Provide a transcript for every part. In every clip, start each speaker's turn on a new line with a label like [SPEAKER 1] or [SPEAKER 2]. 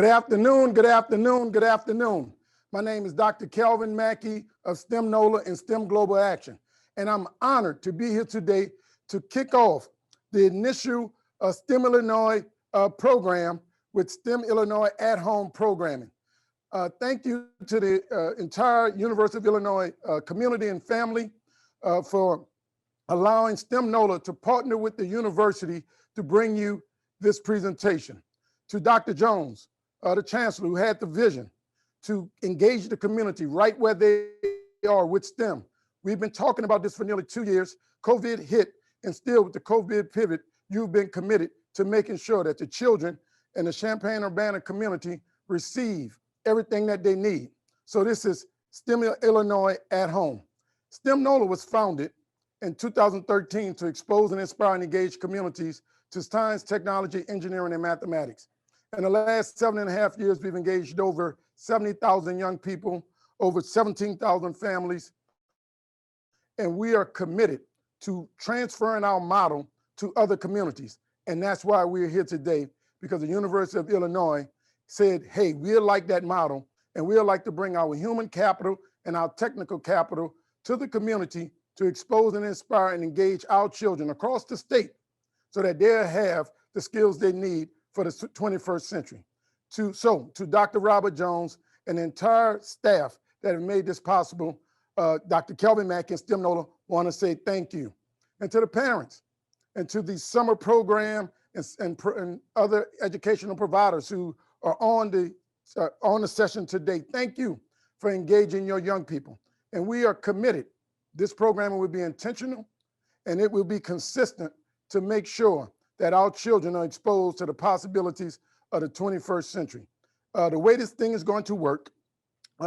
[SPEAKER 1] Good afternoon, good afternoon, good afternoon. My name is Dr. Kelvin Mackey of STEM Nola and STEM Global Action. And I'm honored to be here today to kick off the initial STEM Illinois program with STEM Illinois at-home programming. Thank you to the entire University of Illinois community and family for allowing STEM Nola to partner with the university to bring you this presentation. To Dr. Jones, the chancellor, who had the vision to engage the community right where they are with STEM. We've been talking about this for nearly 2 years. COVID hit, and still with the COVID pivot, you've been committed to making sure that the children in the Champaign-Urbana community receive everything that they need. So this is STEM Illinois at home. STEM NOLA was founded in 2013 to expose and inspire and engage communities to science, technology, engineering, and mathematics. In the last 7.5 years, we've engaged over 70,000 young people, over 17,000 families, and we are committed to transferring our model to other communities. And that's why we're here today, because the University of Illinois said, hey, we'd like that model, and we'd like to bring our human capital and our technical capital to the community to expose and inspire and engage our children across the state so that they'll have the skills they need for the 21st century. To Dr. Robert Jones and the entire staff that have made this possible, Dr. Kelvin Mackey and STEM NOLA want to say thank you. And to the parents and to the summer program and other educational providers who are on the session today, thank you for engaging your young people. And we are committed. This program will be intentional and it will be consistent to make sure that our children are exposed to the possibilities of the 21st century. The way this thing is going to work,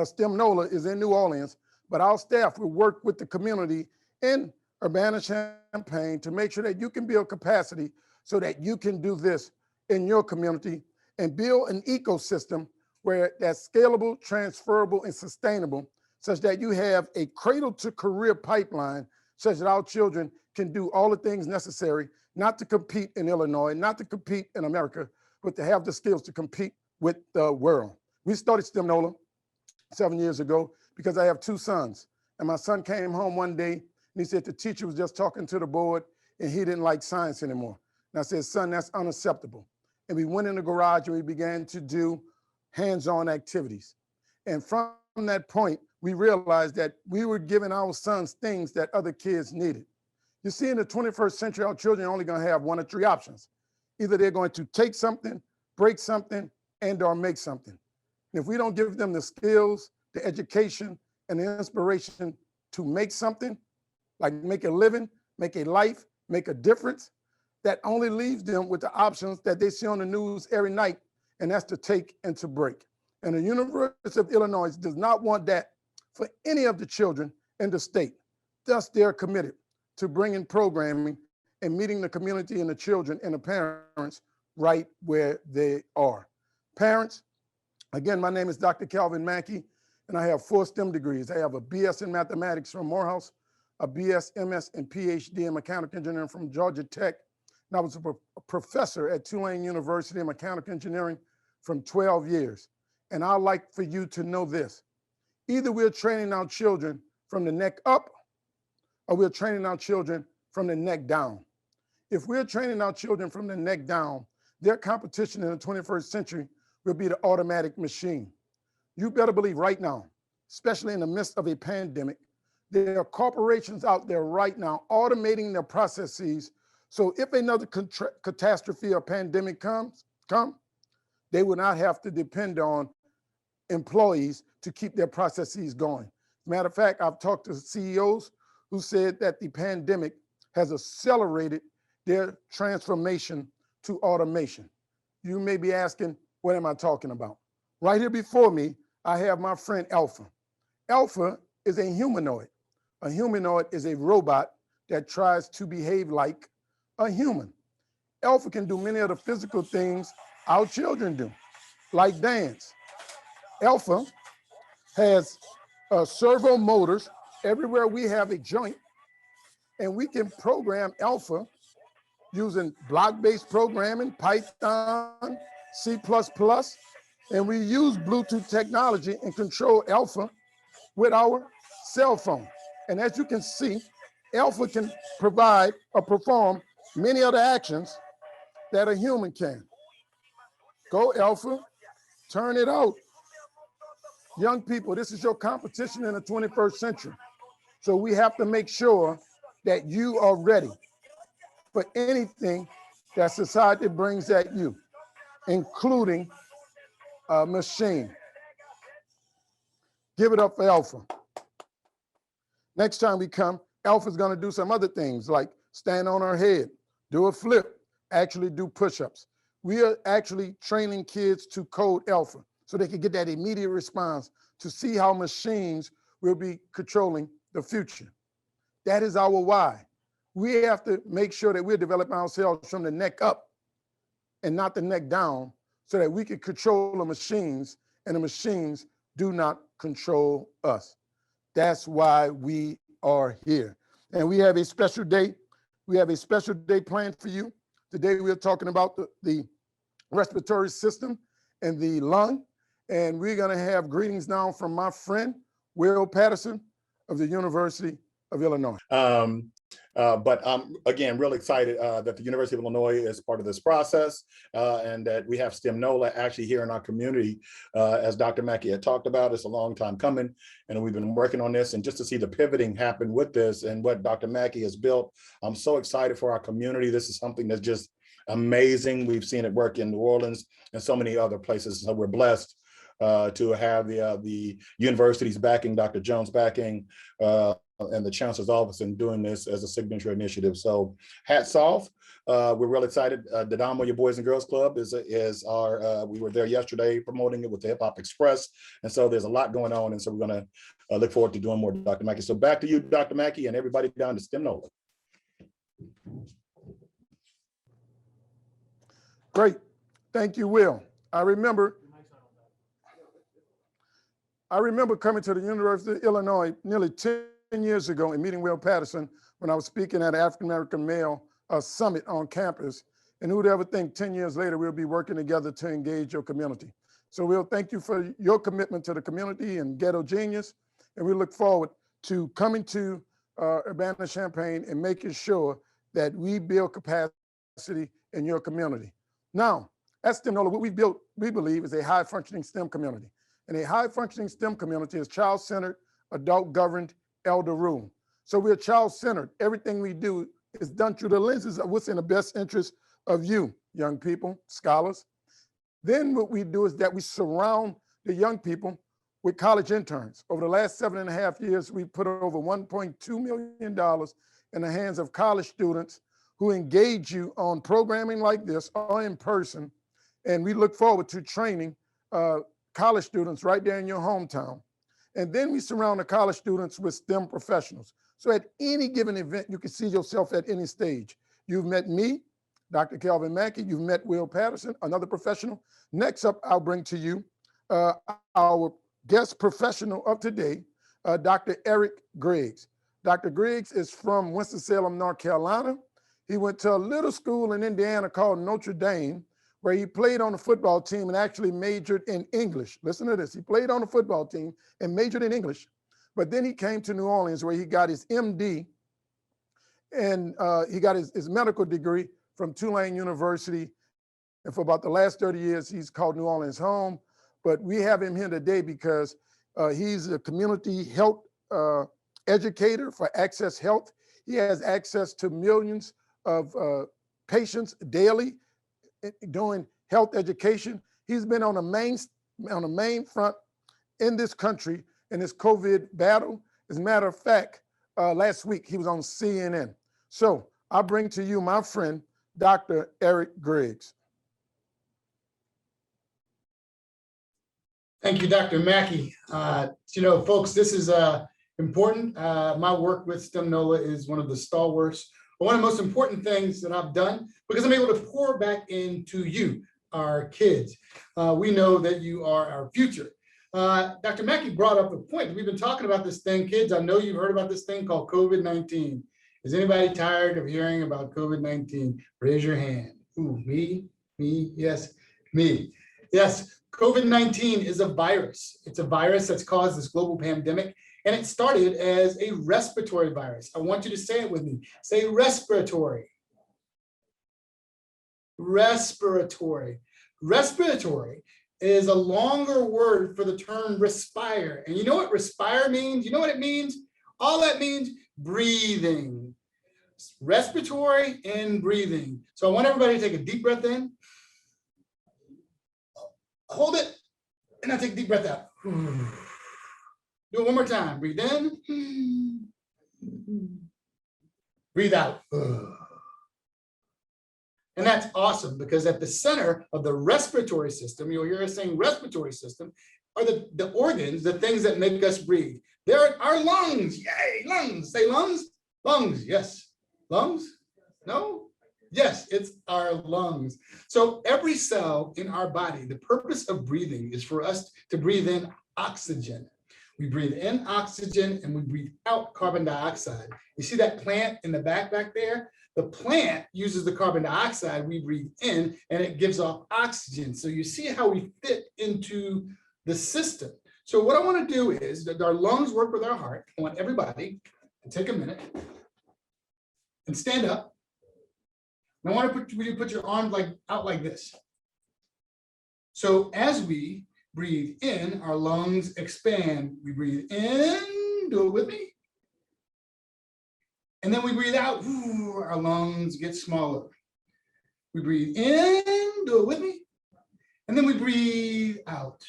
[SPEAKER 1] STEM NOLA is in New Orleans, but our staff will work with the community in Urbana-Champaign to make sure that you can build capacity so that you can do this in your community and build an ecosystem where that's scalable, transferable, and sustainable, such that you have a cradle to career pipeline such that our children can do all the things necessary not to compete in Illinois, not to compete in America, but to have the skills to compete with the world. We started STEM NOLA 7 years ago because I have 2 sons. And my son came home one day and he said the teacher was just talking to the board and he didn't like science anymore. And I said, son, that's unacceptable. And we went in the garage and we began to do hands-on activities. And from that point, we realized that we were giving our sons things that other kids needed. You see, in the 21st century, our children are only going to have 1 or 3 options. Either they're going to take something, break something, and or make something. And if we don't give them the skills, the education, and the inspiration to make something, like make a living, make a life, make a difference, that only leaves them with the options that they see on the news every night, and that's to take and to break. And the University of Illinois does not want that for any of the children in the state. Thus, they're committed to bringing programming and meeting the community and the children and the parents right where they are. Parents, again, my name is Dr. Kelvin Mackey, and I have 4 STEM degrees. I have a BS in mathematics from Morehouse, a BS, MS, and PhD in mechanical engineering from Georgia Tech, and I was a professor at Tulane University in mechanical engineering from 12 years. And I'd like for you to know this. Either we're training our children from the neck up, or we're training our children from the neck down. If we're training our children from the neck down, their competition in the 21st century will be the automatic machine. You better believe right now, especially in the midst of a pandemic, there are corporations out there right now automating their processes. So if another catastrophe or pandemic comes, they will not have to depend on employees to keep their processes going. Matter of fact, I've talked to CEOs who said that the pandemic has accelerated their transformation to automation. You may be asking, what am I talking about? Right here before me, I have my friend Alpha. Alpha is a humanoid. A humanoid is a robot that tries to behave like a human. Alpha can do many of the physical things our children do, like dance. Alpha has servo motors everywhere we have a joint, and we can program Alpha using block-based programming, Python, C++, And we use Bluetooth technology and control alpha with our cell phone. And as you can see, alpha can provide or perform many other actions that a human can. Go alpha, turn it out. Young people, this is your competition in the 21st century. So we have to make sure that you are ready for anything that society brings at you, including a machine. Give it up for Alpha. Next time we come, Alpha's gonna do some other things like stand on her head, do a flip, actually do push-ups. We are actually training kids to code Alpha so they can get that immediate response to see how machines will be controlling the future. That is our why. We have to make sure that we're developing ourselves from the neck up and not the neck down so that we can control the machines and the machines do not control us. That's why we are here. And we have a special day. We have a special day planned for you. Today we're talking about the respiratory system and the lung. And we're gonna have greetings now from my friend, Will Patterson of the University of Illinois.
[SPEAKER 2] But I'm, again, really excited that the University of Illinois is part of this process and that we have STEM Nola actually here in our community. As Dr. Mackey had talked about, it's a long time coming and we've been working on this, and just to see the pivoting happen with this and what Dr. Mackey has built, I'm so excited for our community. This is something that's just amazing. We've seen it work in New Orleans and so many other places. So we're blessed to have the universities backing, Dr. Jones backing, and the chancellor's office in doing this as a signature initiative. So hats off. We're really excited. The Damo, your Boys and Girls Club is our, we were there yesterday promoting it with the Hip Hop Express. And so there's a lot going on. And so we're gonna look forward to doing more, Dr. Mackey. So back to you, Dr. Mackey, and everybody down to STEM Nola.
[SPEAKER 1] Great, thank you, Will. I remember coming to the University of Illinois nearly 10 years ago and meeting Will Patterson when I was speaking at an African-American male summit on campus. And who'd ever think 10 years later, we'll be working together to engage your community. So Will, thank you for your commitment to the community and Ghetto Genius. And we look forward to coming to Urbana-Champaign and making sure that we build capacity in your community. Now, at STEM Nola, what we built, we believe, is a high-functioning STEM community. And a high-functioning STEM community is child-centered, adult-governed, elder-ruled. So we're child-centered. Everything we do is done through the lenses of what's in the best interest of you, young people, scholars. Then what we do is that we surround the young people with college interns. Over the last 7.5 years, we put over $1.2 million in the hands of college students who engage you on programming like this or in person. And we look forward to training college students right there in your hometown. And then we surround the college students with STEM professionals. So at any given event, you can see yourself at any stage. You've met me, Dr. Kelvin Mackey. You've met Will Patterson, another professional. Next up, I'll bring to you our guest professional of today, Dr. Eric Griggs. Dr. Griggs is from Winston-Salem, North Carolina. He went to a little school in Indiana called Notre Dame, where he played on the football team and actually majored in English. Listen to this, he played on the football team and majored in English, but then he came to New Orleans where he got his MD and he got his medical degree from Tulane University. And for about the last 30 years, he's called New Orleans home. But we have him here today because he's a community health educator for Access Health. He has access to millions of patients daily doing health education. He's been on the main front in this country in this COVID battle. As a matter of fact, last week he was on CNN. So I bring to you my friend, Dr. Eric Griggs.
[SPEAKER 3] Thank you, Dr. Mackey. You know, folks, this is important. My work with STEM Nola is one of the stalwarts, but one of the most important things that I've done because I'm able to pour back into you, our kids. We know that you are our future. Dr. Mackey brought up a point. We've been talking about this thing, kids. I know you've heard about this thing called COVID-19. Is anybody tired of hearing about COVID-19? Raise your hand. Ooh, me, yes, me. Yes, COVID-19 is a virus. It's a virus that's caused this global pandemic, and it started as a respiratory virus. I want you to say it with me. Say respiratory. Respiratory. Respiratory is a longer word for the term respire. And you know what respire means? You know what it means? All that means breathing. Respiratory and breathing. So I want everybody to take a deep breath in. Hold it, and now take a deep breath out. Do it one more time. Breathe in. Breathe out. And that's awesome, because at the center of the respiratory system, you'll hear us saying respiratory system, are the organs, the things that make us breathe. There are lungs. Yay, lungs. Say lungs. Lungs, yes. Lungs? No? Yes, it's our lungs. So every cell in our body, the purpose of breathing is for us to breathe in oxygen. We breathe in oxygen and we breathe out carbon dioxide. You see that plant in the back there? The plant uses the carbon dioxide we breathe in, and it gives off oxygen. So you see how we fit into the system. So what I want to do is that our lungs work with our heart. I want everybody to take a minute and stand up. And I want to put your arms out like this. So as we breathe in, our lungs expand. We breathe in, do it with me. And then we breathe out, ooh, our lungs get smaller. We breathe in, do it with me. And then we breathe out.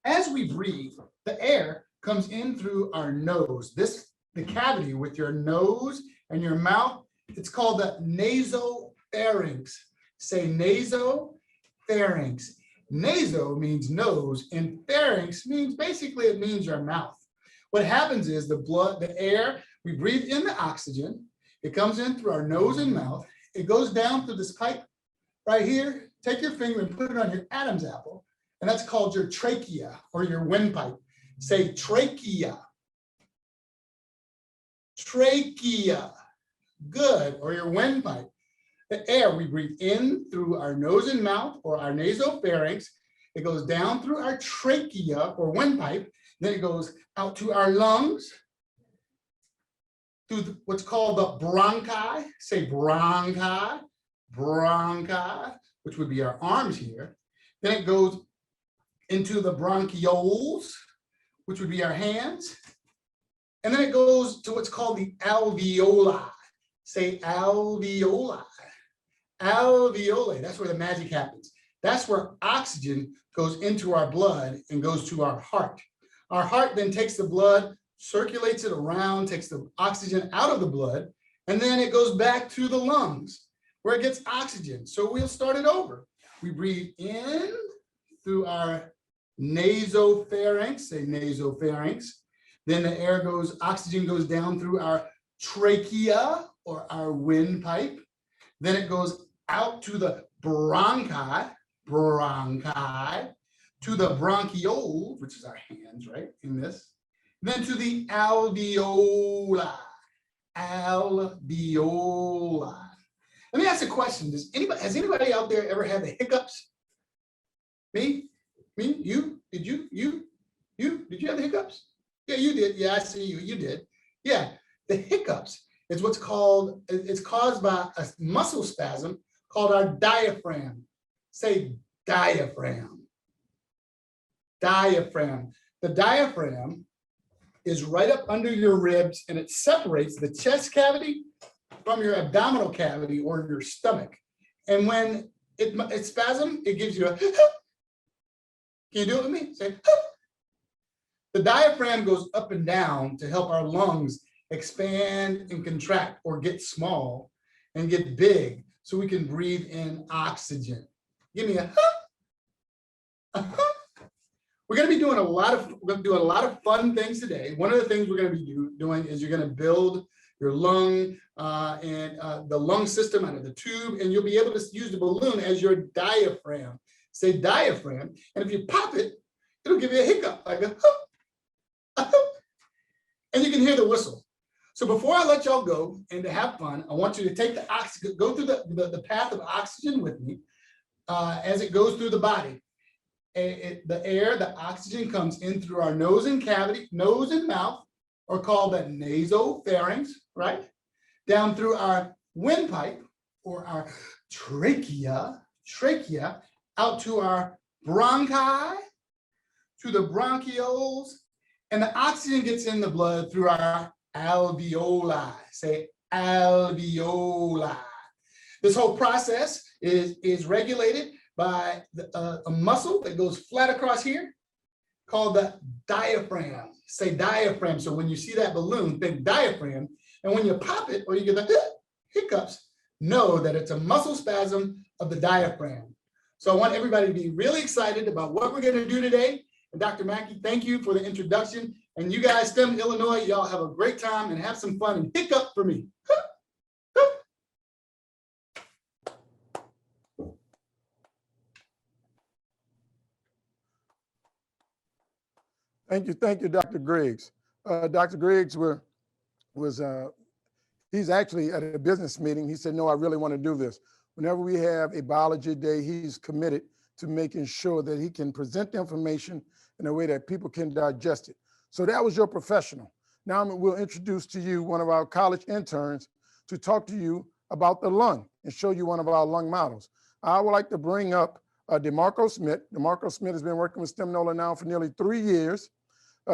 [SPEAKER 3] As we breathe, the air comes in through our nose. The cavity with your nose and your mouth, it's called the nasopharynx. Say nasopharynx. Naso means nose, and pharynx means basically it means your mouth. What happens is the air, we breathe in the oxygen, it comes in through our nose and mouth, it goes down through this pipe right here. Take your finger and put it on your Adam's apple, and that's called your trachea or your windpipe. Say trachea. Trachea. Good, or your windpipe. The air we breathe in through our nose and mouth or our nasopharynx, it goes down through our trachea or windpipe, then it goes out to our lungs, through what's called the bronchi. Say bronchi, bronchi, which would be our arms here. Then it goes into the bronchioles, which would be our hands. And then it goes to what's called the alveoli. Say alveoli. Alveoli, that's where the magic happens. That's where oxygen goes into our blood and goes to our heart. Our heart then takes the blood, circulates it around, takes the oxygen out of the blood, and then it goes back to the lungs where it gets oxygen. So we'll start it over. We breathe in through our nasopharynx, say nasopharynx. Then the oxygen goes down through our trachea or our windpipe. Then it goes out to the bronchi, to the bronchiole, which is our hands, right, in this. Then to the alveoli. Let me ask a question. Has anybody out there ever had the hiccups? Me? You? Did you? Did you have the hiccups? Yeah, you did. Yeah, I see you. You did. Yeah, the hiccups is it's caused by a muscle spasm called our diaphragm. Say diaphragm. Diaphragm. The diaphragm is right up under your ribs, and it separates the chest cavity from your abdominal cavity or your stomach. And when it spasms, it gives you a can you do it with me? Say the diaphragm goes up and down to help our lungs expand and contract or get small and get big so we can breathe in oxygen. Give me a We're going to be doing a lot of fun things today. One of the things we're going to be doing is you're going to build your lung and the lung system out of the tube, and you'll be able to use the balloon as your diaphragm. Say diaphragm, and if you pop it, it'll give you a hiccup, like a and you can hear the whistle. So before I let y'all go and to have fun, I want you to take go through the path of oxygen with me as it goes through the body. the air, the oxygen comes in through our nose and cavity, nose and mouth, or called the nasopharynx, right? Down through our windpipe or our trachea, out to our bronchi, to the bronchioles, and the oxygen gets in the blood through our alveoli. Say alveoli. This whole process is regulated by a muscle that goes flat across here called the diaphragm. Say diaphragm. So when you see that balloon, think diaphragm. And when you pop it or you get the hiccups, know that it's a muscle spasm of the diaphragm. So I want everybody to be really excited about what we're going to do today. And Dr. Mackey, thank you for the introduction. And you guys, STEM Illinois, y'all have a great time and have some fun and hiccup for me.
[SPEAKER 1] Thank you, Dr. Griggs. Dr. Griggs he's actually at a business meeting. He said, no, I really want to do this. Whenever we have a biology day, he's committed to making sure that he can present the information in a way that people can digest it. So that was your professional. Now we'll introduce to you one of our college interns to talk to you about the lung and show you one of our lung models. I would like to bring up DeMarco Smith. DeMarco Smith has been working with STEM Nola now for nearly 3 years.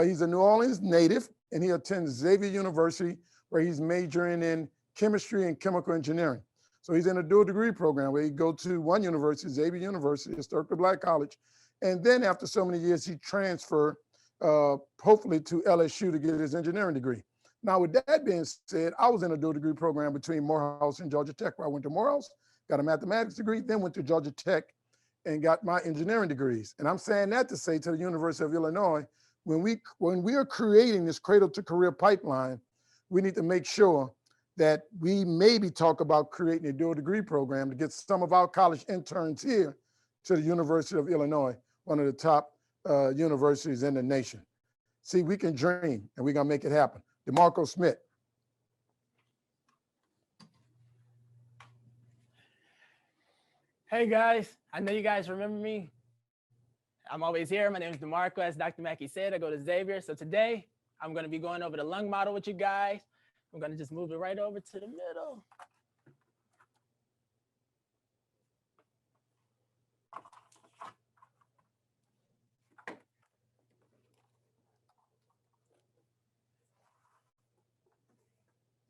[SPEAKER 1] He's a New Orleans native, and he attends Xavier University, where he's majoring in chemistry and chemical engineering. So he's in a dual degree program where he go to one university, Xavier University, historically Black college, and then after so many years, he transferred, hopefully to LSU to get his engineering degree. Now, with that being said, I was in a dual degree program between Morehouse and Georgia Tech, where I went to Morehouse, got a mathematics degree, then went to Georgia Tech and got my engineering degrees. And I'm saying that to say to the University of Illinois, when we are creating this cradle to career pipeline, we need to make sure that we maybe talk about creating a dual degree program to get some of our college interns here to the University of Illinois, one of the top universities in the nation. See, we can dream and we're gonna make it happen. DeMarco Smith.
[SPEAKER 4] Hey guys, I know you guys remember me. I'm always here. My name is DeMarco. As Dr. Mackey said, I go to Xavier. So today I'm going to be going over the lung model with you guys. I'm going to just move it right over to the middle.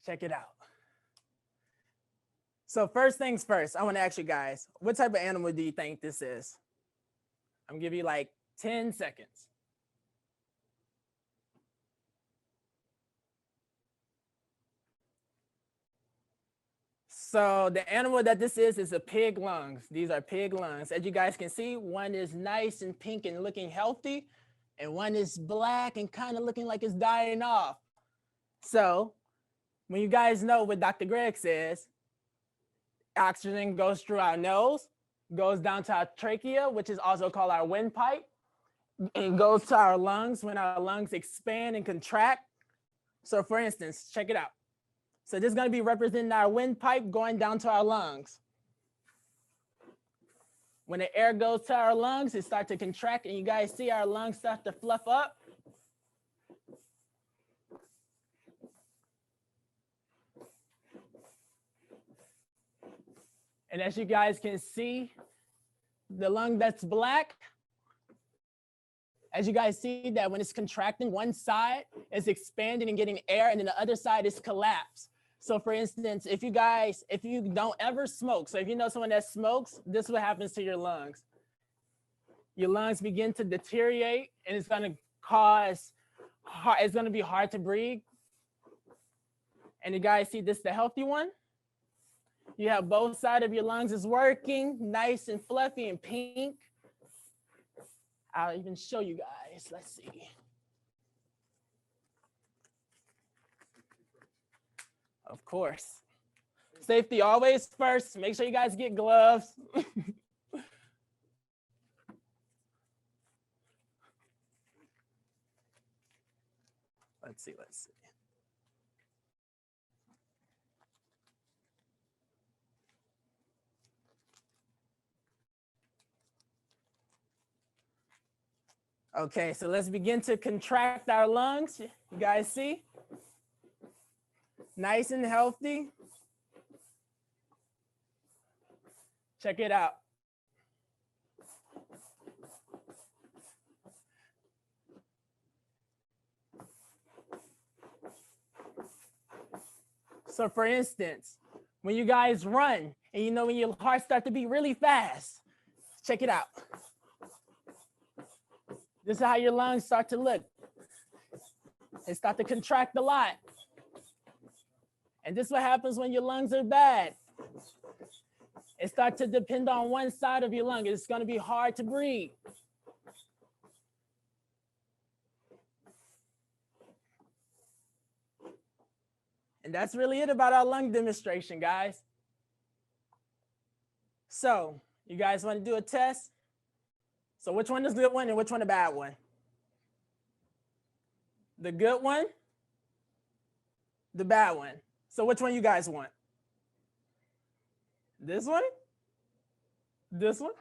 [SPEAKER 4] Check it out. So first things first, I want to ask you guys, what type of animal do you think this is? I'm gonna give you like 10 seconds. So the animal that this is a pig lungs. These are pig lungs. As you guys can see, one is nice and pink and looking healthy, and one is black and kind of looking like it's dying off. So when you guys know what Dr. Griggs says, oxygen goes through our nose, goes down to our trachea, which is also called our windpipe, and goes to our lungs when our lungs expand and contract. So for instance, check it out. So this is going to be representing our windpipe going down to our lungs. When the air goes to our lungs, it starts to contract, and you guys see our lungs start to fluff up. And as you guys can see, the lung that's black, as you guys see that when it's contracting, one side is expanding and getting air, and then the other side is collapsed. So for instance, if you don't ever smoke, so if you know someone that smokes, this is what happens to your lungs. Your lungs begin to deteriorate, and it's gonna be hard to breathe. And you guys see this, the healthy one? You have both sides of your lungs is working, nice and fluffy and pink. I'll even show you guys, let's see. Of course. Safety always first. Make sure you guys get gloves. Let's see. Okay, so let's begin to contract our lungs. You guys see? Nice and healthy. Check it out. So for instance, when you guys run and you know when your heart starts to beat really fast, check it out. This is how your lungs start to look. They start to contract a lot. And this is what happens when your lungs are bad. It starts to depend on one side of your lung. It's going to be hard to breathe. And that's really it about our lung demonstration, guys. So, you guys want to do a test? So which one is the good one and which one the bad one? The good one, the bad one. So which one you guys want? This one? This one?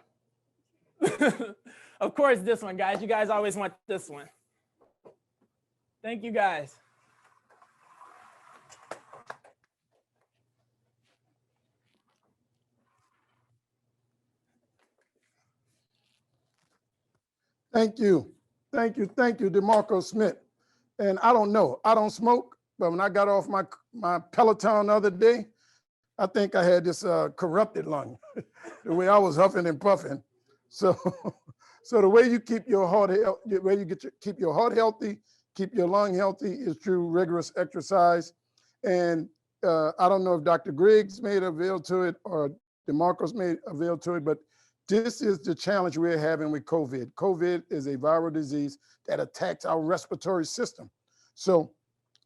[SPEAKER 4] Of course, this one, guys. You guys always want this one. Thank you, guys.
[SPEAKER 1] Thank you. Thank you. Thank you, DeMarco Smith. And I don't know, I don't smoke, but when I got off my Peloton the other day, I think I had this corrupted lung, the way I was huffing and puffing. So, so the way you keep your heart, keep your heart healthy, keep your lung healthy is through rigorous exercise. And I don't know if Dr. Griggs made avail to it or DeMarcos made avail to it, but this is the challenge we're having with COVID. COVID is a viral disease that attacks our respiratory system. So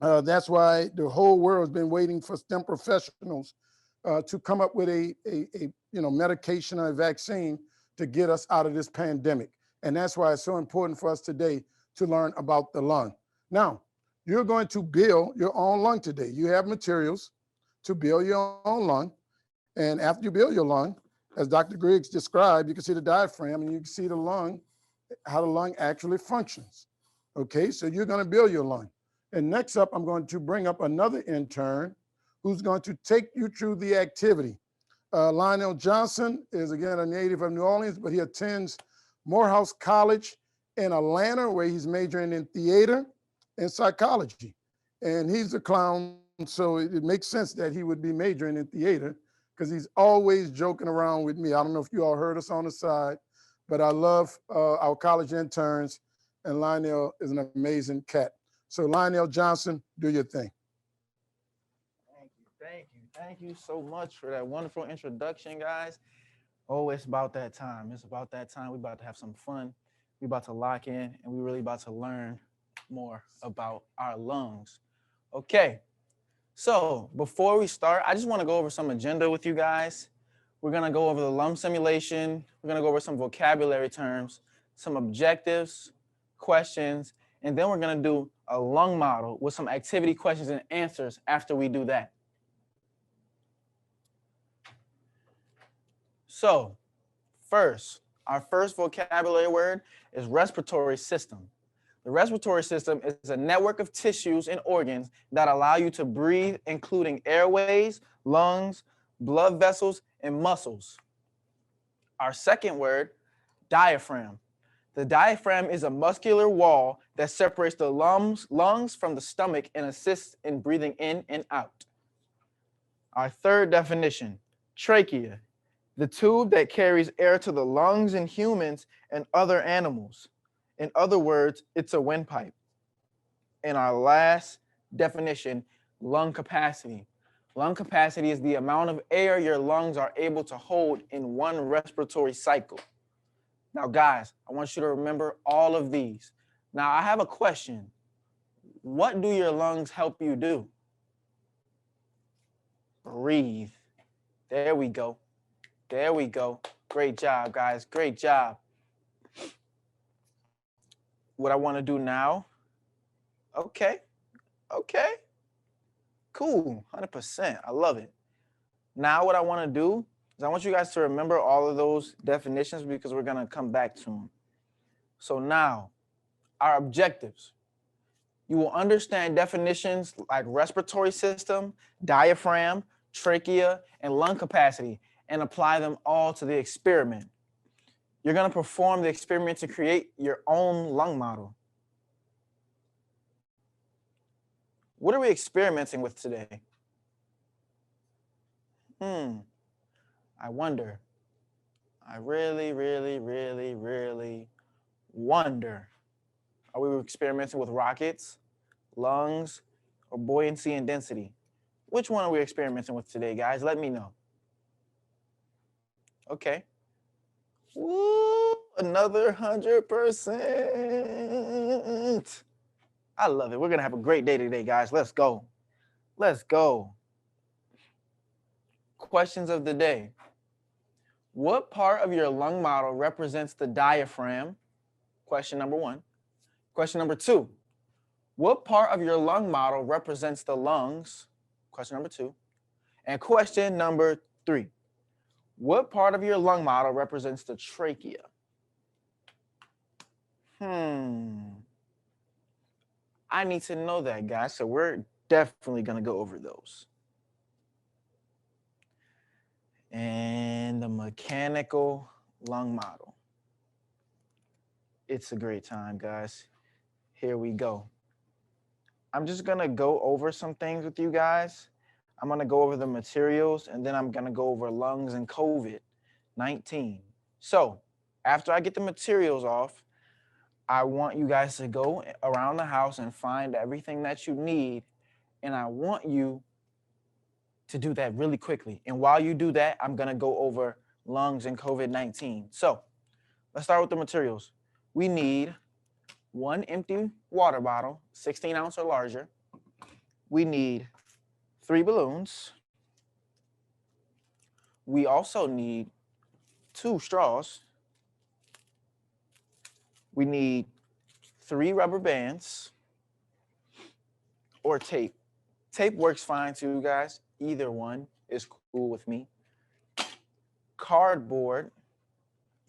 [SPEAKER 1] that's why the whole world has been waiting for STEM professionals to come up with a medication or a vaccine to get us out of this pandemic. And that's why it's so important for us today to learn about the lung. Now, you're going to build your own lung today. You have materials to build your own lung. And after you build your lung, as Dr. Griggs described, you can see the diaphragm and you can see the lung, how the lung actually functions. Okay, so you're going to build your lung. And next up, I'm going to bring up another intern who's going to take you through the activity. Lionel Johnson is, again, a native of New Orleans, but he attends Morehouse College in Atlanta, where he's majoring in theater and psychology. And he's a clown, so it makes sense that he would be majoring in theater, because he's always joking around with me. I don't know if you all heard us on the side, but I love our college interns, and Lionel is an amazing cat. So Lionel Johnson, do your thing.
[SPEAKER 5] Thank you so much for that wonderful introduction, guys. Oh, it's about that time. It's about that time. We're about to have some fun. We're about to lock in, and we're really about to learn more about our lungs. Okay. So before we start, I just want to go over some agenda with you guys. We're going to go over the lung simulation. We're going to go over some vocabulary terms, some objectives, questions, and then we're going to do a lung model with some activity questions and answers after we do that. So first, our first vocabulary word is respiratory system. The respiratory system is a network of tissues and organs that allow you to breathe, including airways, lungs, blood vessels, and muscles. Our second word, diaphragm. The diaphragm is a muscular wall that separates the lungs from the stomach and assists in breathing in and out. Our third definition, trachea. The tube that carries air to the lungs in humans and other animals. In other words, it's a windpipe. And our last definition, lung capacity. Lung capacity is the amount of air your lungs are able to hold in one respiratory cycle. Now, guys, I want you to remember all of these. Now, I have a question. What do your lungs help you do? Breathe. There we go. There we go. Great job, guys. Great job. What I want to do now, okay, cool, 100%, I love it. Now what I want to do is I want you guys to remember all of those definitions because we're going to come back to them. So now, our objectives. You will understand definitions like respiratory system, diaphragm, trachea, and lung capacity, and apply them all to the experiment. You're going to perform the experiment to create your own lung model. What are we experimenting with today? I wonder. I really, really, really, really wonder. Are we experimenting with rockets, lungs, or buoyancy and density? Which one are we experimenting with today, guys? Let me know. Okay. Woo, another 100%. I love it. We're going to have a great day today, guys. Let's go. Let's go. Questions of the day. What part of your lung model represents the diaphragm? Question number 1. Question number 2. What part of your lung model represents the lungs? Question number 2. And question number 3. What part of your lung model represents the trachea? I need to know that, guys. So we're definitely going to go over those. And the mechanical lung model. It's a great time, guys. Here we go. I'm just going to go over some things with you guys. I'm going to go over the materials, and then I'm going to go over lungs and COVID-19. So after I get the materials off, I want you guys to go around the house and find everything that you need. And I want you to do that really quickly. And while you do that, I'm going to go over lungs and COVID-19. So let's start with the materials. We need 1 empty water bottle, 16 ounce or larger. We need 3 balloons. We also need 2 straws. We need 3 rubber bands or tape. Tape works fine too, guys. Either one is cool with me. Cardboard.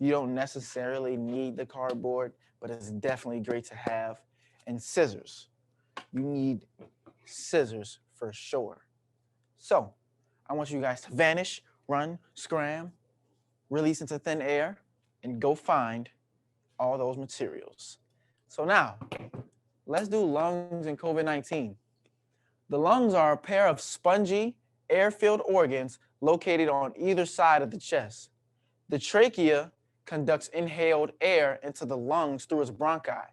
[SPEAKER 5] You don't necessarily need the cardboard, but it's definitely great to have. And scissors. You need scissors for sure. So I want you guys to vanish, run, scram, release into thin air, and go find all those materials. So now, let's do lungs and COVID-19. The lungs are a pair of spongy, air-filled organs located on either side of the chest. The trachea conducts inhaled air into the lungs through its bronchi.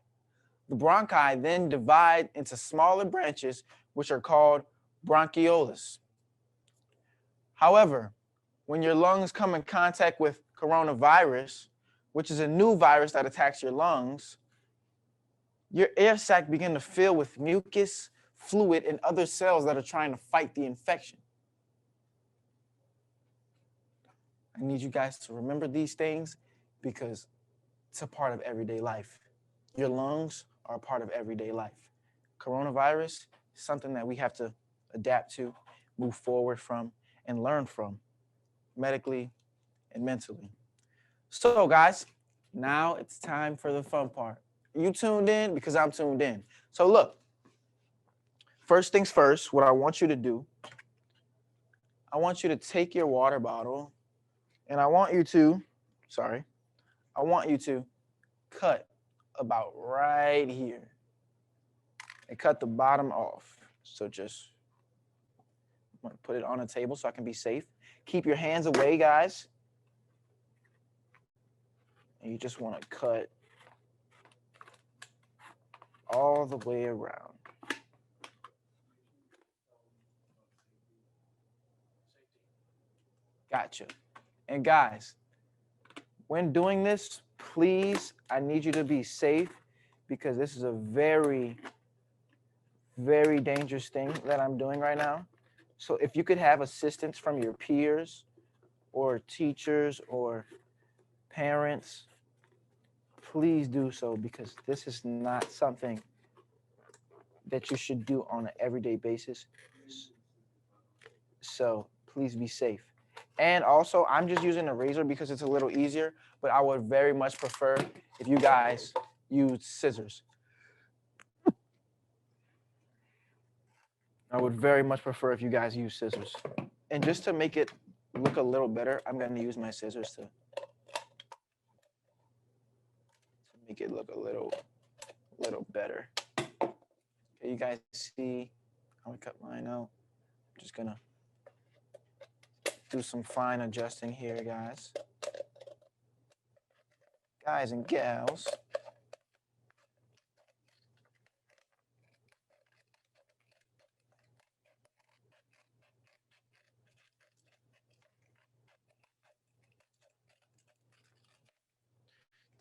[SPEAKER 5] The bronchi then divide into smaller branches, which are called bronchioles. However, when your lungs come in contact with coronavirus, which is a new virus that attacks your lungs, your air sac begin to fill with mucus, fluid, and other cells that are trying to fight the infection. I need you guys to remember these things because it's a part of everyday life. Your lungs are a part of everyday life. Coronavirus is something that we have to adapt to, move forward from, and learn from medically and mentally. So guys, now it's time for the fun part. You tuned in because I'm tuned in. So look, first things first, what I want you to do, I want you to take your water bottle and I want you to cut about right here and cut the bottom off. So just I'm gonna put it on a table so I can be safe. Keep your hands away, guys. And you just want to cut all the way around. Gotcha. And guys, when doing this, please, I need you to be safe because this is a very, very dangerous thing that I'm doing right now. So if you could have assistance from your peers or teachers or parents, please do so because this is not something that you should do on an everyday basis. So please be safe. And also, I'm just using a razor because it's a little easier, but I would very much prefer if you guys use scissors. I would very much prefer if you guys use scissors. And just to make it look a little better, I'm going to use my scissors to make it look a little better. Okay, you guys see how I cut mine out? I'm just going to do some fine adjusting here, guys. Guys and gals.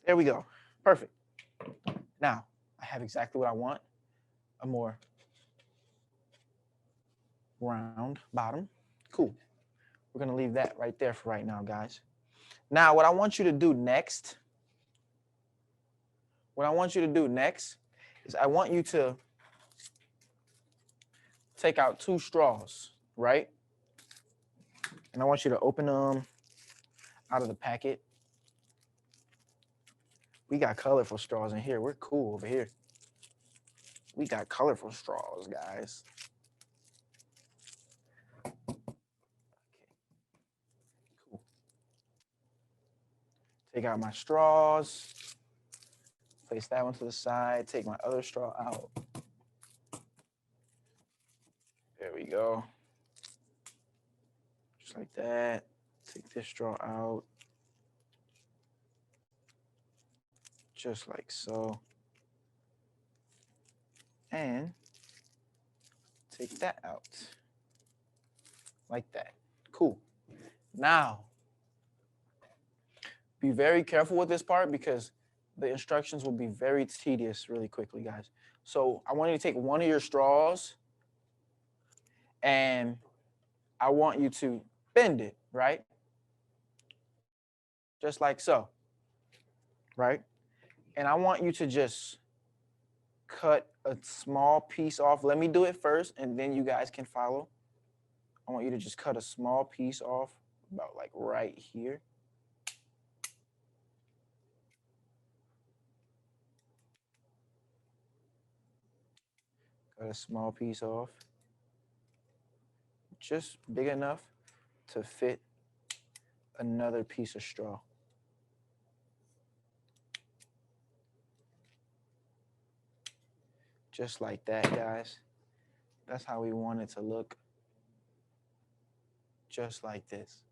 [SPEAKER 5] There we go. Perfect. Now, I have exactly what I want. A more round bottom. Cool. We're going to leave that right there for right now, guys. Now, what I want you to do next, is I want you to take out 2 straws, right? And I want you to open them out of the packet. We got colorful straws in here. We're cool over here. We got colorful straws, guys. Okay. Cool. Take out my straws. Place that one to the side. Take my other straw out. There we go. Just like that. Take this straw out. Just like so. And take that out. Like that. Cool. Now, be very careful with this part because the instructions will be very tedious really quickly, guys. So I want you to take one of your straws and I want you to bend it, right? Just like so, right? And I want you to just cut a small piece off. Let me do it first and then you guys can follow. I want you to just cut a small piece off about like right here. Cut a small piece off. Just big enough to fit another piece of straw. Just like that, guys. That's how we want it to look. Just like this.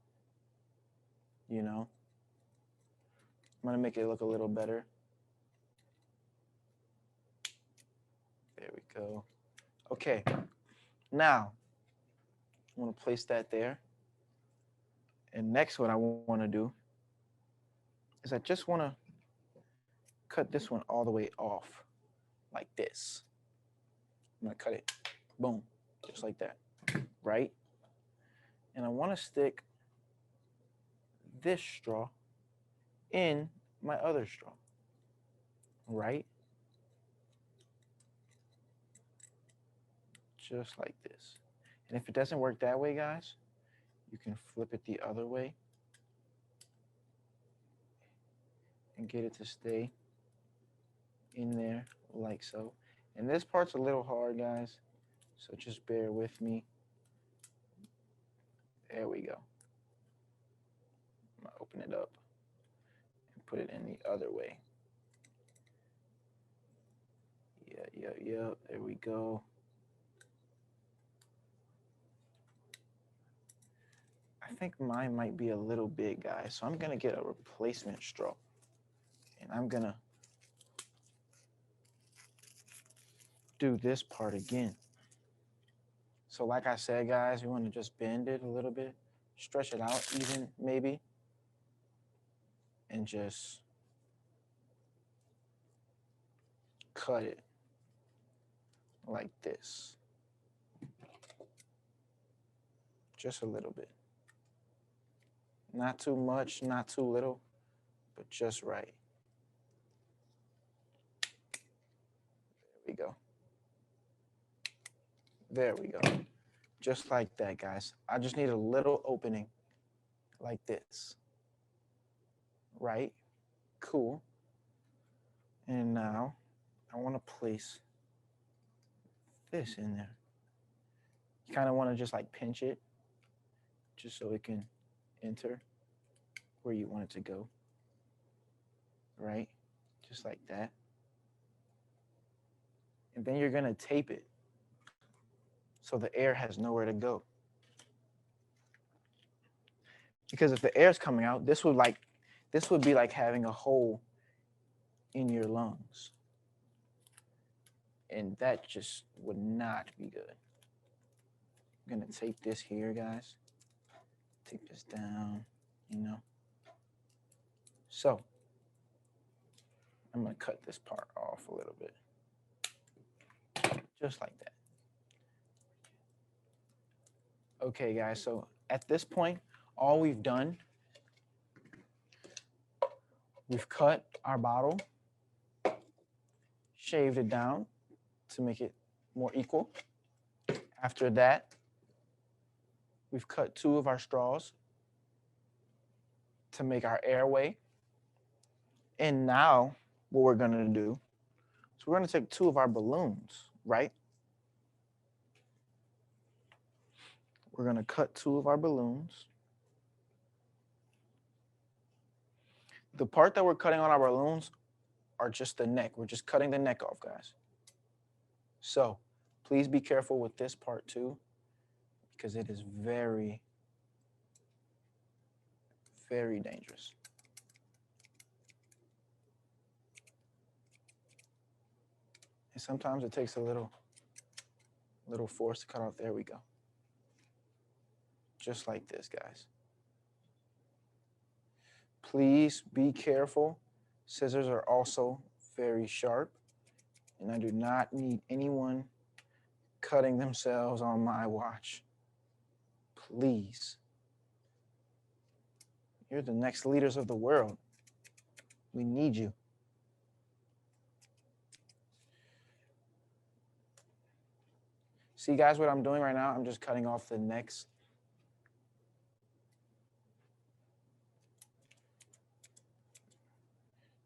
[SPEAKER 5] You know? I'm gonna make it look a little better. There we go. Okay. Now, I'm gonna place that there. And next what I wanna do is I just wanna cut this one all the way off like this. I'm gonna cut it, boom, just like that, right? And I wanna stick this straw in my other straw, right? Just like this. And if it doesn't work that way, guys, you can flip it the other way and get it to stay in there like so. And this part's a little hard, guys, so just bear with me. There we go. I'm gonna open it up and put it in the other way. Yeah, there we go. I think mine might be a little big, guys, so I'm gonna get a replacement straw. And I'm gonna do this part again. So like I said, guys, you want to just bend it a little bit, stretch it out even maybe, and just cut it like this. Just a little bit. Not too much, not too little, but just right. There we go. There we go. Just like that, guys. I just need a little opening like this. Right? Cool. And now I want to place this in there. You kind of want to just like pinch it just so it can enter where you want it to go, right? Just like that. And then you're gonna tape it so the air has nowhere to go. Because if the air is coming out, this would be like having a hole in your lungs. And that just would not be good. I'm gonna tape this here, guys. Tape this down, you know. So I'm gonna cut this part off a little bit. Just like that. Okay, guys, so at this point, all we've done, we've cut our bottle, shaved it down to make it more equal. After that, we've cut 2 of our straws to make our airway. And now what we're gonna do is we're gonna take 2 of our balloons, right? We're gonna cut 2 of our balloons. The part that we're cutting on our balloons are just the neck. We're just cutting the neck off, guys. So please be careful with this part too, because it is very, very dangerous. And sometimes it takes a little force to cut off. There we go. Just like this, guys. Please be careful. Scissors are also very sharp, and I do not need anyone cutting themselves on my watch. Please. You're the next leaders of the world. We need you. See, guys, what I'm doing right now? I'm just cutting off the necks.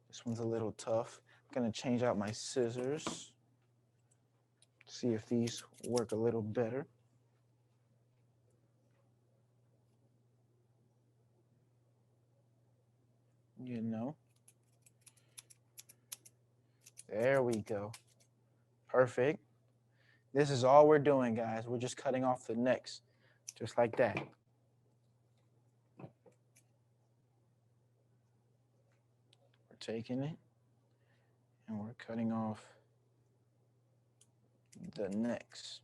[SPEAKER 5] This one's a little tough. I'm gonna change out my scissors. See if these work a little better. You know. There we go. Perfect. This is all we're doing, guys. We're just cutting off the necks, just like that. We're taking it and we're cutting off the necks.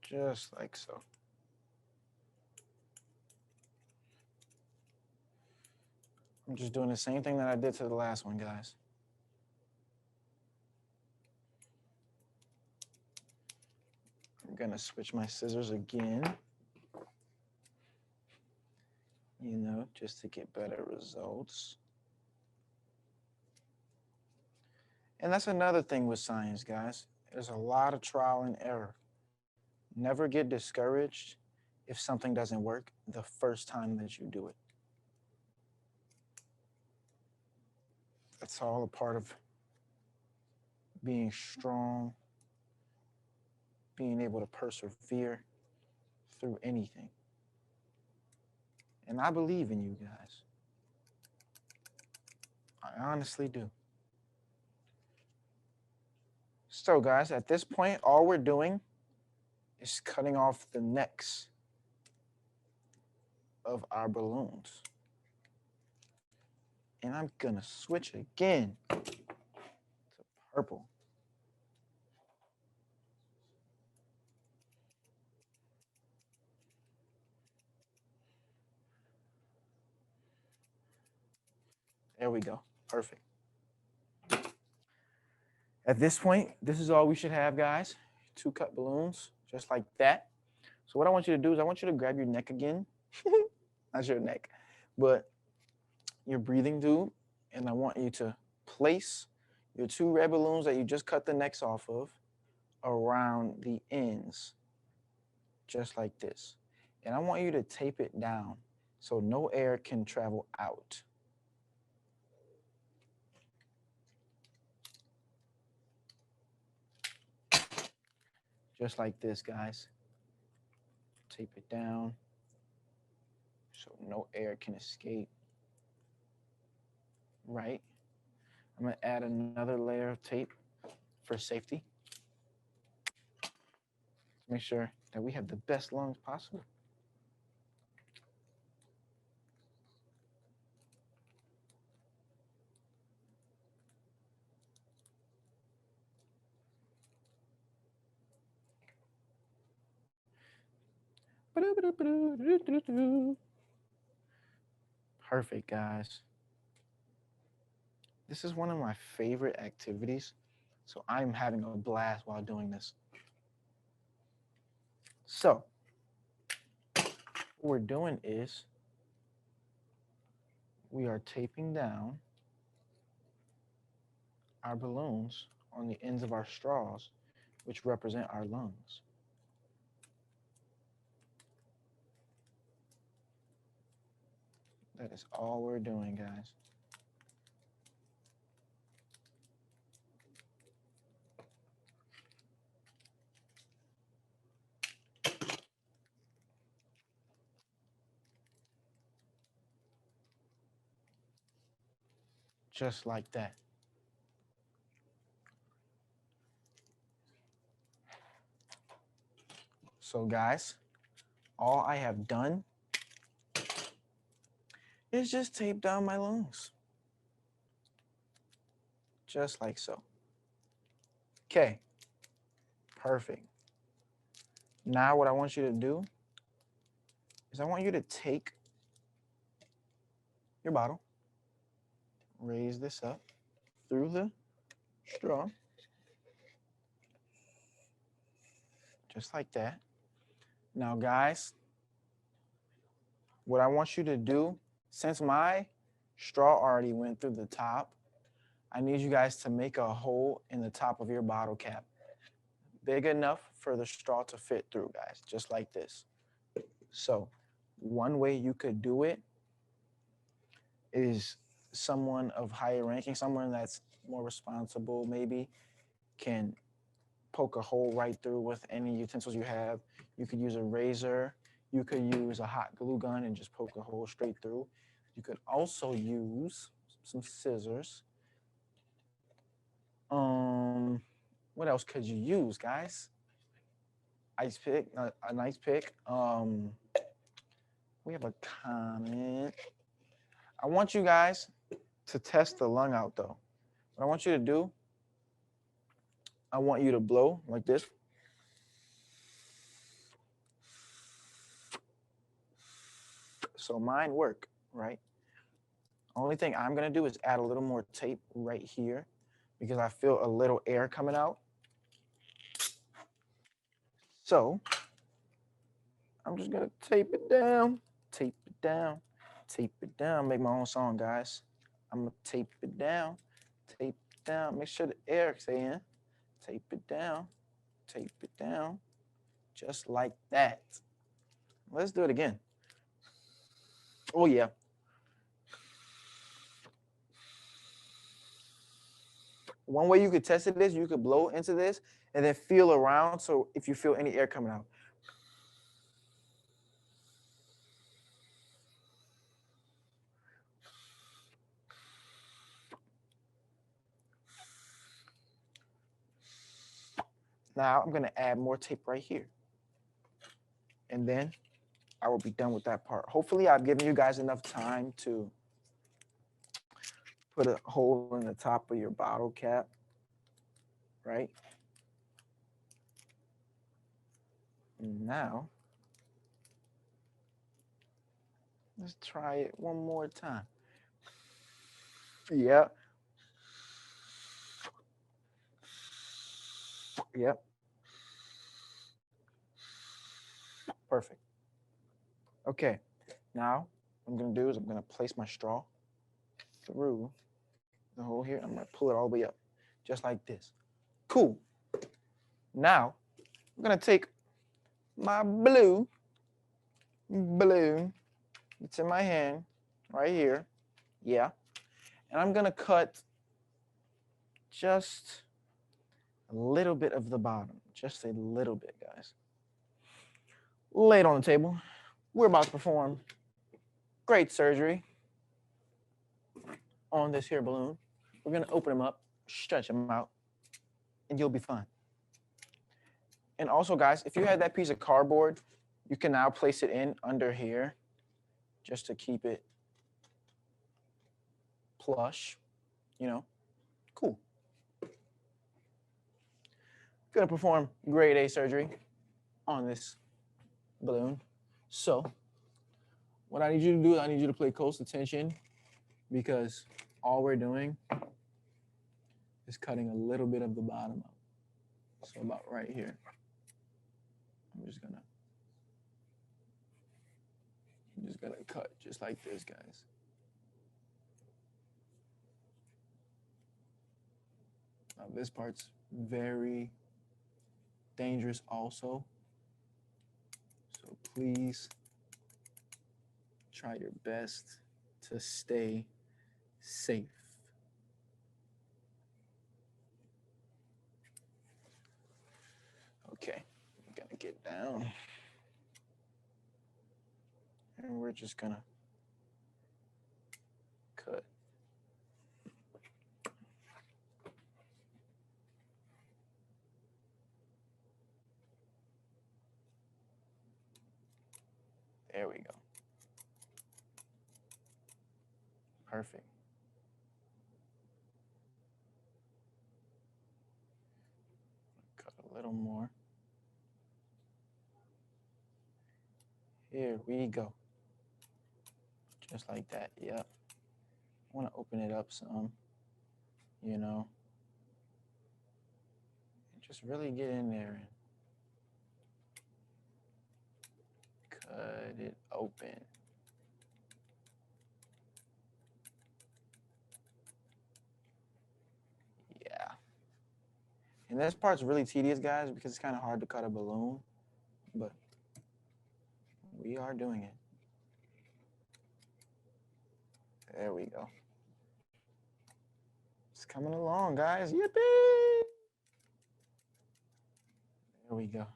[SPEAKER 5] Just like so. I'm just doing the same thing that I did to the last one, guys. I'm gonna switch my scissors again. You know, just to get better results. And that's another thing with science, guys. There's a lot of trial and error. Never get discouraged if something doesn't work the first time that you do it. That's all a part of being strong, being able to persevere through anything. And I believe in you guys. I honestly do. So guys, at this point, all we're doing is cutting off the necks of our balloons. And I'm gonna switch again to purple. There we go, perfect. At this point, this is all we should have, guys. 2 cut balloons, just like that. So what I want you to do is I want you to grab your neck again. Not your neck, but your breathing tube, and I want you to place your 2 red balloons that you just cut the necks off of around the ends, just like this. And I want you to tape it down so no air can travel out. Just like this, guys. Tape it down so no air can escape. Right? I'm gonna add another layer of tape for safety. Make sure that we have the best lungs possible. Perfect, guys. This is one of my favorite activities, so I'm having a blast while doing this. So, what we're doing is we are taping down our balloons on the ends of our straws, which represent our lungs. That is all we're doing, guys. Just like that. So guys, all I have done is just tape down my lungs. Just like so. Okay, perfect. Now what I want you to do is I want you to take your bottle, raise this up through the straw, just like that. Now guys, what I want you to do, since my straw already went through the top, I need you guys to make a hole in the top of your bottle cap. Big enough for the straw to fit through, guys, just like this. So one way you could do it is someone of higher ranking, someone that's more responsible maybe, can poke a hole right through with any utensils you have. You could use a razor. You could use a hot glue gun and just poke a hole straight through. You could also use some scissors. What else could you use, guys? Ice pick, a nice pick. We have a comment. I want you guys to test the lung out though. What I want you to do, I want you to blow like this. So mine work, right? Only thing I'm gonna do is add a little more tape right here because I feel a little air coming out. So I'm just gonna tape it down, tape it down, tape it down, make my own song, guys. I'm gonna tape it down, make sure the air stay in, tape it down, just like that. Let's do it again. Oh yeah. One way you could test it is you could blow into this and then feel around. So if you feel any air coming out. Now I'm gonna add more tape right here. And then I will be done with that part. Hopefully I've given you guys enough time to put a hole in the top of your bottle cap, right? And now, let's try it one more time. Yep. Yep. Perfect. Okay, now what I'm gonna do is I'm gonna place my straw through the hole here. I'm gonna pull it all the way up, just like this. Cool. Now, I'm gonna take my balloon, it's in my hand, right here, yeah. And I'm gonna cut just a little bit of the bottom, just a little bit, guys. Lay it on the table. We're about to perform great surgery on this here balloon. We're gonna open him up, stretch him out, and you'll be fine. And also, guys, if you had that piece of cardboard, you can now place it in under here just to keep it plush, you know, cool. Gonna perform grade A surgery on this balloon. So what I need you to do, I need you to pay close attention because all we're doing is cutting a little bit of the bottom out. So about right here. I'm just gonna cut just like this, guys. Now this part's very dangerous also. So please try your best to stay safe. Okay, I'm gonna get down. And we're just gonna cut. There we go. Perfect. Cut a little more. Here we go. Just like that, yep. I want to open it up some, you know. And just really get in there and cut it open. Yeah. And this part's really tedious, guys, because it's kind of hard to cut a balloon, but we are doing it. There we go. It's coming along, guys. Yippee! There we go.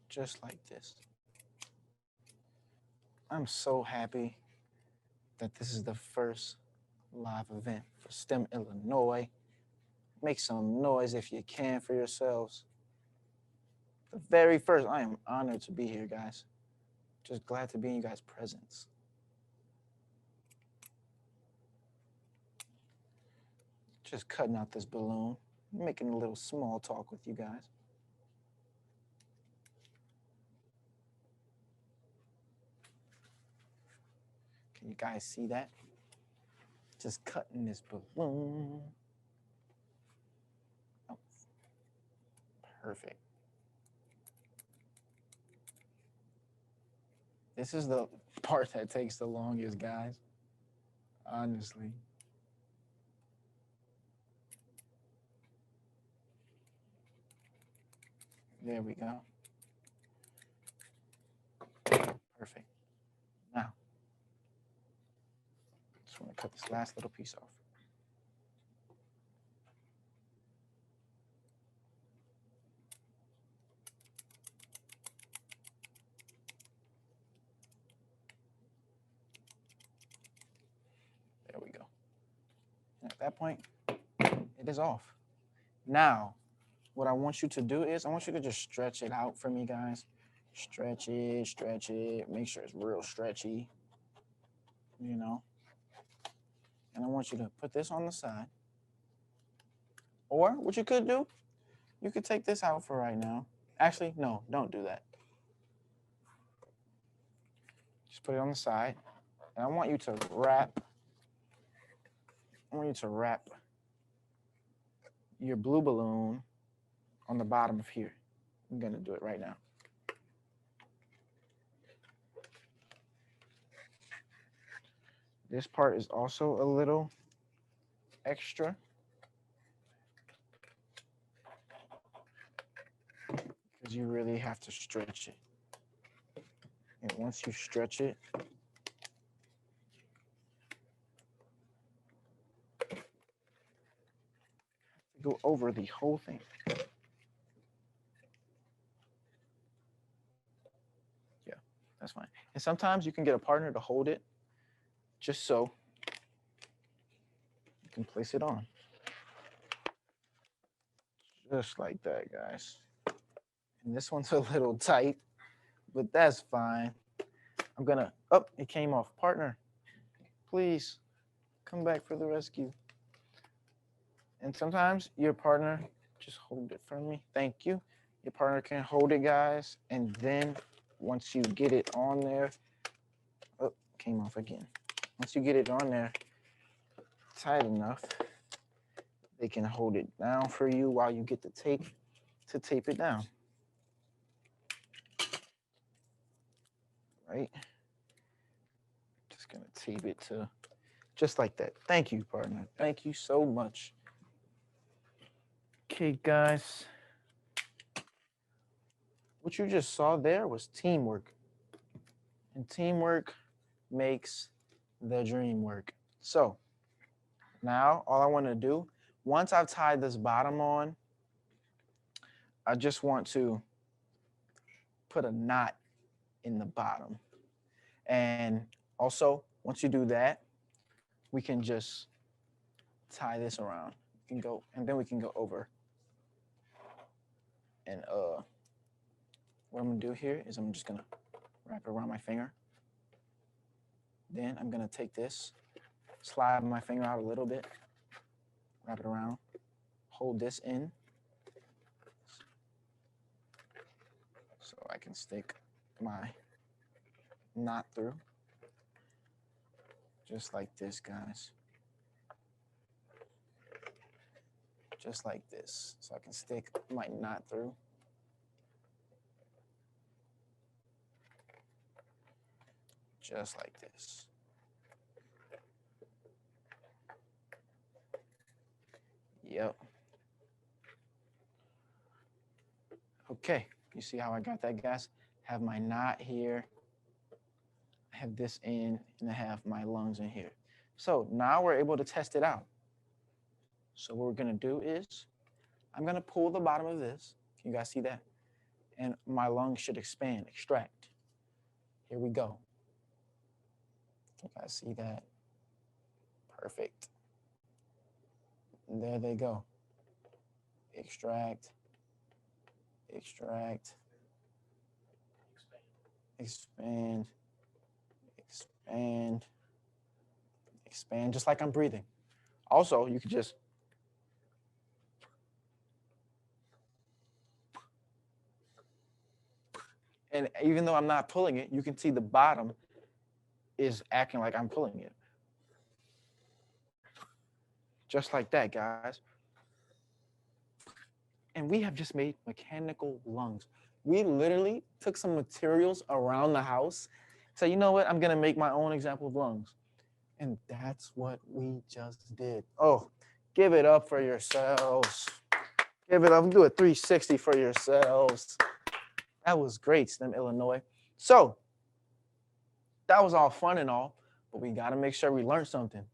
[SPEAKER 5] Just like this. I'm so happy that this is the first live event for STEM Illinois. Make some noise if you can for yourselves. The very first, I am honored to be here, guys. Just glad to be in you guys' presence. Just cutting out this balloon, making a little small talk with you guys. Can you guys see that? Just cutting this balloon. Oh, perfect. This is the part that takes the longest, guys. Honestly. There we go. Perfect. Now, just want to cut this last little piece off. There we go. And at that point, it is off. Now, what I want you to do is I want you to just stretch it out for me, guys. Stretch it, make sure it's real stretchy, you know. And I want you to put this on the side. Or what you could do, you could take this out for right now. Actually, no, don't do that. Just put it on the side. And I want you to wrap your blue balloon on the bottom of here. I'm gonna do it right now. This part is also a little extra. Because you really have to stretch it. And once you stretch it, go over the whole thing. Yeah, that's fine. And sometimes you can get a partner to hold it just so you can place it on. Just like that, guys. And this one's a little tight, but that's fine. I'm gonna, oh, it came off. Partner, please come back for the rescue. And sometimes your partner, just hold it for me. Thank you. Your partner can hold it, guys. And then once you get it on there, oh, came off again. Once you get it on there tight enough, they can hold it down for you while you get the tape to tape it down. Right? Just gonna tape it to just like that. Thank you, partner. Thank you so much. Okay, guys. What you just saw there was teamwork. And teamwork makes the dream work. So now all I want to do, once I've tied this bottom on, I just want to put a knot in the bottom. And also, once you do that, we can just tie this around. We can go, and then we can go over. And what I'm gonna do here is I'm just gonna wrap it around my finger. Then I'm gonna take this, slide my finger out a little bit, wrap it around, hold this in so I can stick my knot through. Just like this, guys. Just like this, so I can stick my knot through. Just like this. Yep. Okay, you see how I got that, guys? Have my knot here. I have this in, and I have my lungs in here. So now we're able to test it out. So what we're gonna do is, I'm gonna pull the bottom of this. Can you guys see that? And my lungs should expand, extract. Here we go. Can you guys see that? Perfect. And there they go. Extract, extract, expand, expand, expand, just like I'm breathing. Also, you could just and even though I'm not pulling it, you can see the bottom is acting like I'm pulling it. Just like that, guys. And we have just made mechanical lungs. We literally took some materials around the house. So you know what? I'm gonna make my own example of lungs. And that's what we just did. Oh, give it up for yourselves. Give it up, do a 360 for yourselves. That was great, STEM Illinois. So that was all fun and all, but we gotta make sure we learned something.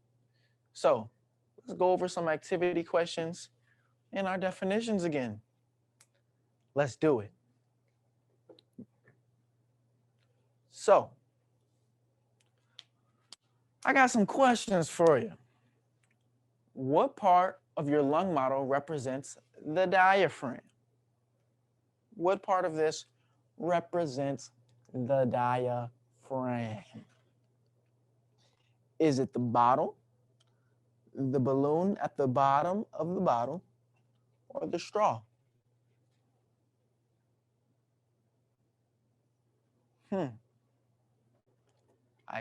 [SPEAKER 5] So let's go over some activity questions and our definitions again. Let's do it. So I got some questions for you. What part of your lung model represents the diaphragm? What part of this represents the diaphragm? Is it the bottle, the balloon at the bottom of the bottle, or the straw? I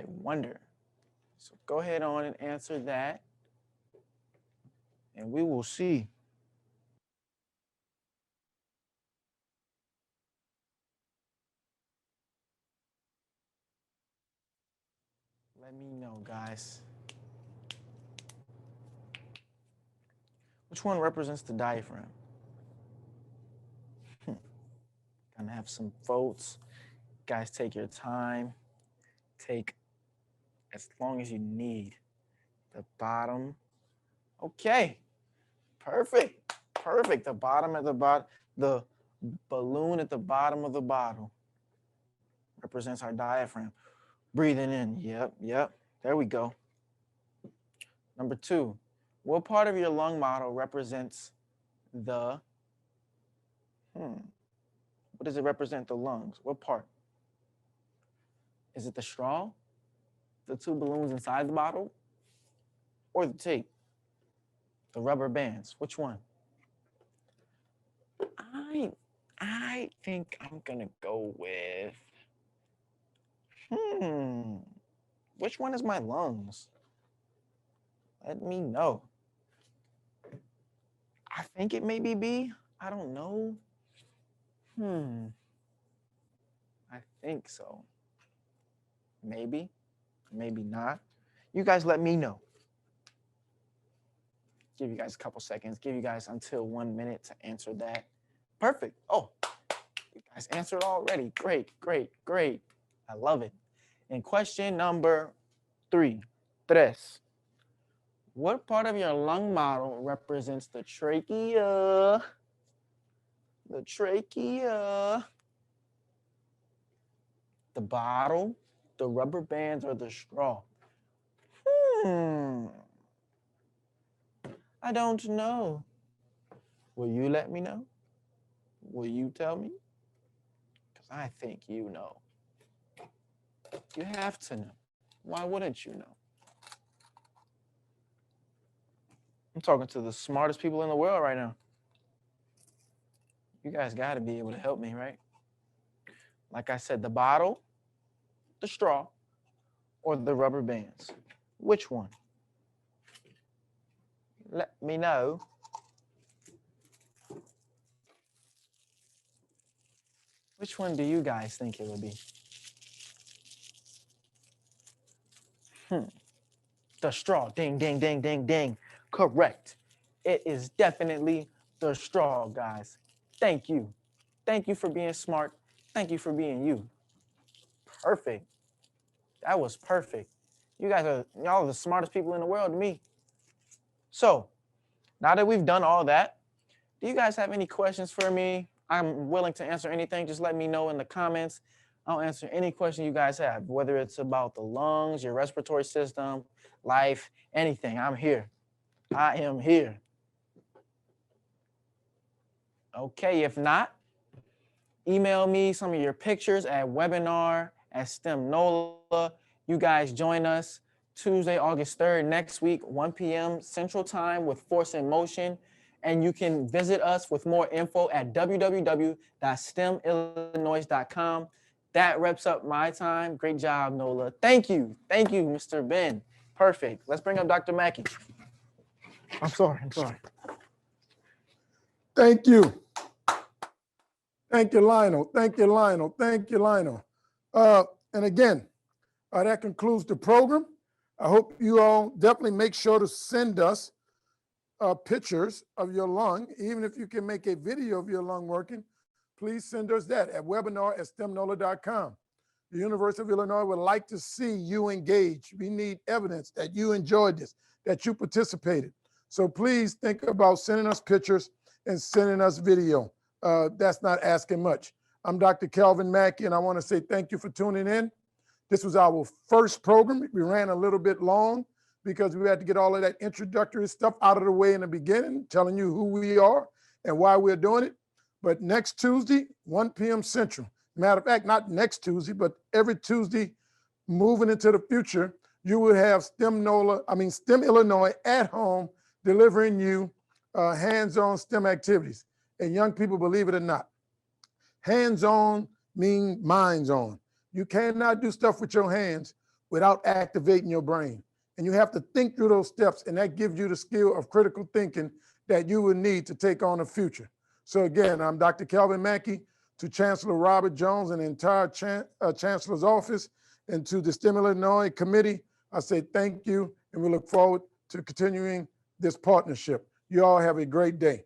[SPEAKER 5] wonder. So go ahead on and answer that, and we will see. Let me know, guys. Which one represents the diaphragm? Gonna have some votes Guys, take your time. Take as long as you need. The bottom. Okay. Perfect. Perfect. The bottom at the bottom. The balloon at the bottom of the bottle represents our diaphragm. Breathing in. Yep, yep. There we go. Number 2. What part of your lung model represents the what does it represent, the lungs? What part? Is it the straw, the 2 balloons inside the bottle, or the tape, the rubber bands? Which one? I think I'm gonna go with which one is my lungs? Let me know. I think it may be B. I don't know. I think so. Maybe, maybe not. You guys let me know. Give you guys a couple seconds. Give you guys until 1 minute to answer that. Perfect. Oh, you guys answered already. Great, great, great. I love it. And question number 3. What part of your lung model represents the trachea? The trachea. The bottle, the rubber bands, or the straw? I don't know. Will you let me know? Will you tell me? Because I think you know. You have to know. Why wouldn't you know? I'm talking to the smartest people in the world right now. You guys got to be able to help me, right? Like I said, the bottle, the straw, or the rubber bands? Which one? Let me know. Which one do you guys think it would be? The straw. Ding, ding, ding, ding, ding. Correct. It is definitely the straw, guys. Thank you. Thank you for being smart. Thank you for being you. Perfect. That was perfect. You guys are, y'all are the smartest people in the world to me. So, now that we've done all that, do you guys have any questions for me? I'm willing to answer anything. Just let me know in the comments. I'll answer any question you guys have, whether it's about the lungs, your respiratory system, life, anything. I'm here. I am here. Okay, if not, email me some of your pictures at webinar@STEMNOLA. You guys join us Tuesday, August 3rd, next week, 1 p.m. Central Time with Force in Motion. And you can visit us with more info at www.stemillinois.com. That wraps up my time. Great job, Nola. Thank you. Thank you, Mr. Ben. Perfect. Let's bring up Dr. Mackey. I'm sorry.
[SPEAKER 1] Thank you. Thank you, Lionel. Thank you, Lionel. Thank you, Lionel. And again, that concludes the program. I hope you all definitely make sure to send us pictures of your lung. Even if you can make a video of your lung working, please send us that at webinar@stemnola.com. The University of Illinois would like to see you engage. We need evidence that you enjoyed this, that you participated. So please think about sending us pictures and sending us video. That's not asking much. I'm Dr. Kelvin Mackey, and I want to say thank you for tuning in. This was our first program. We ran a little bit long because we had to get all of that introductory stuff out of the way in the beginning, telling you who we are and why we're doing it. But next Tuesday, 1 p.m. Central. Matter of fact, not next Tuesday, but every Tuesday moving into the future, you will have STEM Illinois at home delivering you hands-on STEM activities. And young people, believe it or not, hands-on mean minds-on. You cannot do stuff with your hands without activating your brain. And you have to think through those steps, and that gives you the skill of critical thinking that you will need to take on the future. So again, I'm Dr. Kelvin Mackey, to Chancellor Robert Jones and the entire Chancellor's office, and to the STEM Illinois Committee, I say thank you, and we look forward to continuing this partnership. You all have a great day.